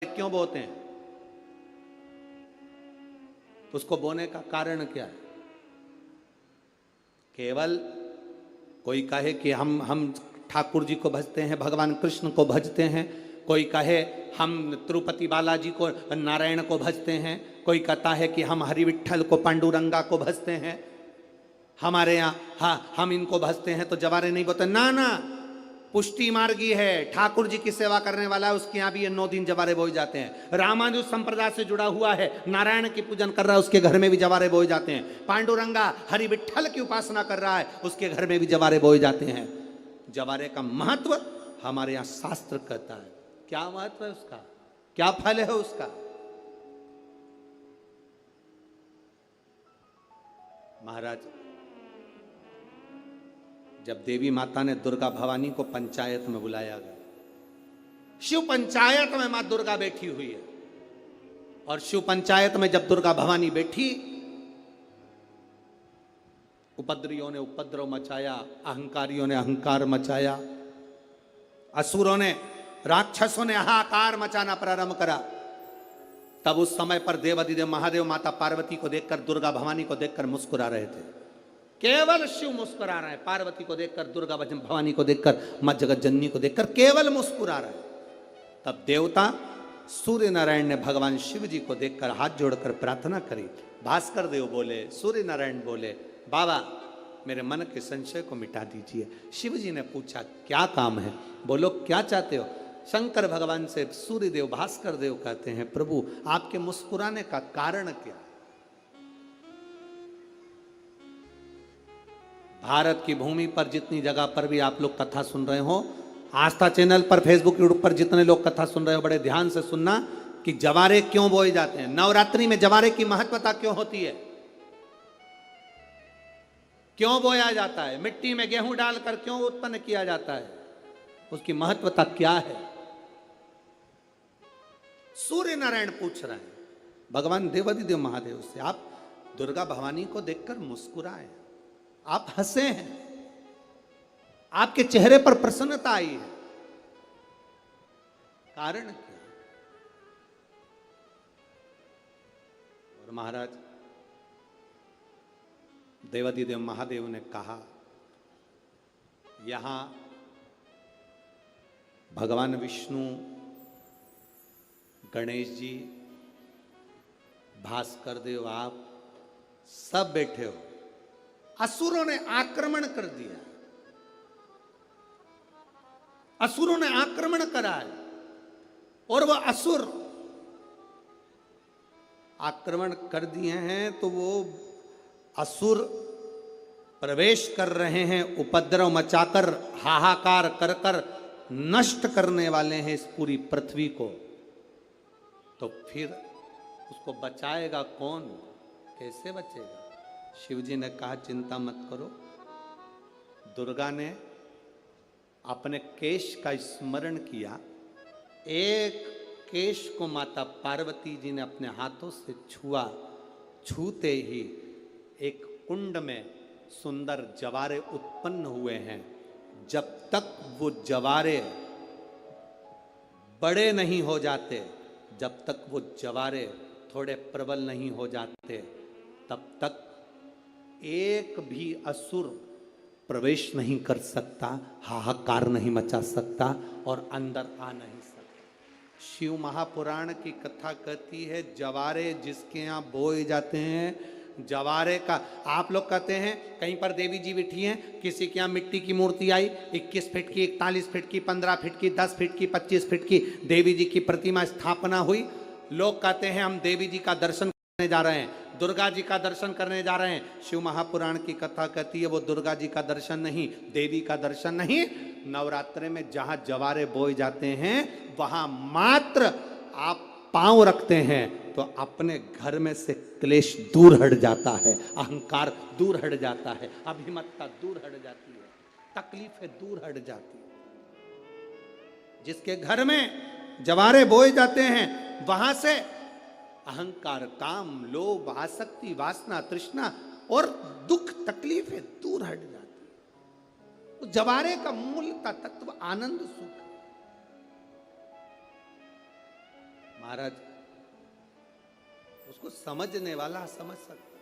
क्यों बोते हैं? उसको बोने का कारण क्या है? केवल कोई कहे कि हम ठाकुर जी को भजते हैं, भगवान कृष्ण को भजते हैं, कोई कहे हम तिरुपति बालाजी को, नारायण को भजते हैं, कोई कहता है कि हम हरि विट्ठल को, पांडुरंगा को भजते हैं, हमारे यहाँ हाँ हम इनको भजते हैं तो जवारे नहीं बोते। ना ना, पुष्टि मार्गी है, ठाकुर जी की सेवा करने वाला है, उसके यहाँ भी ये 9 दिन जवारे बोए जाते हैं। रामानुज संप्रदाय से जुड़ा हुआ है, नारायण की पूजन कर रहा है, उसके घर में भी जवारे बोए जाते हैं। पांडुरंगा हरि विट्ठल की उपासना कर रहा है, उसके घर में भी जवारे बोए जाते हैं। जवारे का महत्व हमारे यहाँ शास्त्र कहता है। क्या महत्व है उसका, क्या फल है उसका? महाराज, जब देवी माता ने दुर्गा भवानी को पंचायत में बुलाया गया, शिव पंचायत में मां दुर्गा बैठी हुई है, और शिव पंचायत में जब दुर्गा भवानी बैठी, उपद्रवियों ने उपद्रव मचाया, अहंकारियों ने अहंकार मचाया, असुरों ने, राक्षसों ने हाहाकार मचाना प्रारंभ करा। तब उस समय पर देवाधिदेव महादेव माता पार्वती को देखकर, दुर्गा भवानी को देखकर मुस्कुरा रहे थे। केवल शिव मुस्कुरा रहे हैं, पार्वती को देखकर, दुर्गा भवानी को देखकर, मां जगत जननी को देखकर केवल मुस्कुरा रहे हैं। तब देवता सूर्य नारायण ने भगवान शिव जी को देखकर हाथ जोड़कर प्रार्थना करी। भास्कर देव बोले, सूर्य नारायण बोले, बाबा मेरे मन के संशय को मिटा दीजिए। शिव जी ने पूछा क्या काम है? बोलो क्या चाहते हो? शंकर भगवान से सूर्य देव, भास्कर देव कहते हैं, प्रभु आपके मुस्कुराने का कारण क्या है? भारत की भूमि पर जितनी जगह पर भी आप लोग कथा सुन रहे हो, आस्था चैनल पर, फेसबुक, यूट्यूब पर जितने लोग कथा सुन रहे हो, बड़े ध्यान से सुनना कि जवारे क्यों बोए जाते हैं। नवरात्रि में जवारे की महत्वता क्यों होती है, क्यों बोया जाता है, मिट्टी में गेहूं डालकर क्यों उत्पन्न किया जाता है, उसकी महत्वता क्या है? सूर्य नारायण पूछ रहे हैं भगवान देवाधिदेव महादेव से, आप दुर्गा भवानी को देखकर मुस्कुराए, आप हंसे हैं, आपके चेहरे पर प्रसन्नता आई है, कारण क्या? और महाराज देवाधिदेव महादेव ने कहा, यहां भगवान विष्णु, गणेश जी, भास्कर देव, आप सब बैठे हो। असुरों ने आक्रमण कर दिया, असुरों ने आक्रमण करा है, और वह असुर आक्रमण कर दिए हैं तो वो असुर प्रवेश कर रहे हैं, उपद्रव मचाकर, हाहाकार कर कर नष्ट करने वाले हैं इस पूरी पृथ्वी को। तो फिर उसको बचाएगा कौन, कैसे बचेगा? शिव जी ने कहा चिंता मत करो। दुर्गा ने अपने केश का स्मरण किया, एक केश को माता पार्वती जी ने अपने हाथों से छुआ, छूते ही एक कुंड में सुंदर जवारे उत्पन्न हुए हैं। जब तक वो जवारे बड़े नहीं हो जाते, जब तक वो जवारे थोड़े प्रबल नहीं हो जाते, तब तक एक भी असुर प्रवेश नहीं कर सकता, हाहाकार नहीं मचा सकता और अंदर आ नहीं सकता। शिव महापुराण की कथा कहती है, जवारे जिसके यहाँ बोए जाते हैं, जवारे का, आप लोग कहते हैं कहीं पर देवी जी बैठी हैं, किसी के यहाँ मिट्टी की मूर्ति आई, 21 फीट की, 41 फीट की, 15 फीट की, 10 फीट की, 25 फीट की देवी जी की प्रतिमा स्थापना हुई। लोग कहते हैं हम देवी जी का दर्शन करने जा रहे हैं, दुर्गा जी का दर्शन करने जा रहे हैं। शिव महापुराण की कथा कहती है वो दुर्गा जी का दर्शन नहीं, देवी का दर्शन नहीं। नवरात्रे में जहां जवारे बोए जाते हैं, वहां मात्र आप पांव रखते हैं तो अपने घर में से क्लेश दूर हट जाता है, अहंकार दूर हट जाता है, अभिमतता दूर हट जाती है, तकलीफें दूर हट जाती है। जिसके घर में जवारे बोए जाते हैं, वहां से अहंकार, काम, लोभ, आसक्ति, वासना, तृष्णा और दुख, तकलीफें दूर हट जाती है। तो जवारे का मूल तत्व आनंद, सुख। महाराज उसको समझने वाला समझ सकता।